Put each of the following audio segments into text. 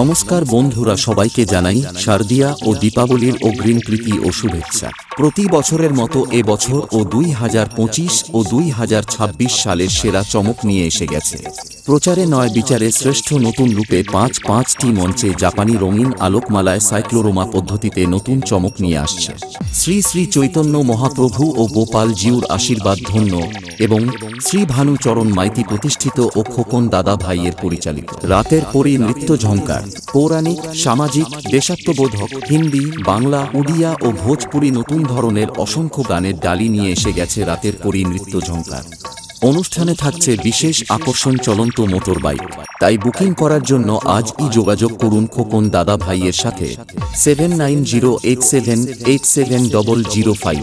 নমস্কার বন্ধুরা, সবাইকে জানাই শারদিয়া ও দীপাবলির অগ্রিম প্রীতি ও শুভেচ্ছা। প্রতি বছরের মতো এবছর ও 2025 ও 2026 সালের সেরা চমক নিয়ে এসে গেছে। প্রচারে নয় বিচারে শ্রেষ্ঠ নতুন রূপে পাঁচটি মঞ্চে জাপানি রঙিন আলোকমালায় সাইক্লোরোমা পদ্ধতিতে নতুন চমক নিয়ে আসছে। শ্রী শ্রী চৈতন্য মহাপ্রভু ও গোপাল জিউর আশীর্বাদ ধন্য এবং শ্রী ভানুচরণ মাইতি প্রতিষ্ঠিত ও খোকন দাদা ভাইয়ের পরিচালিত রাতের পরী নৃত্য ঝঙ্কার পৌরাণিক, সামাজিক, দেশাত্মবোধক, হিন্দি, বাংলা, উড়িয়া ও ভোজপুরি নতুন ধরনের অসংখ্য গানের ডালি নিয়ে এসে গেছে রাতের পরী নৃত্য ঝঙ্কার। অনুষ্ঠানে থাকছে বিশেষ আকর্ষণ চলন্ত মোটর বাইক। তাই বুকিং করার জন্য আজই যোগাযোগ করুন খোকন দাদা ভাইয়ের সাথে 7908787005।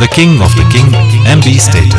The king of the king, MB Stage.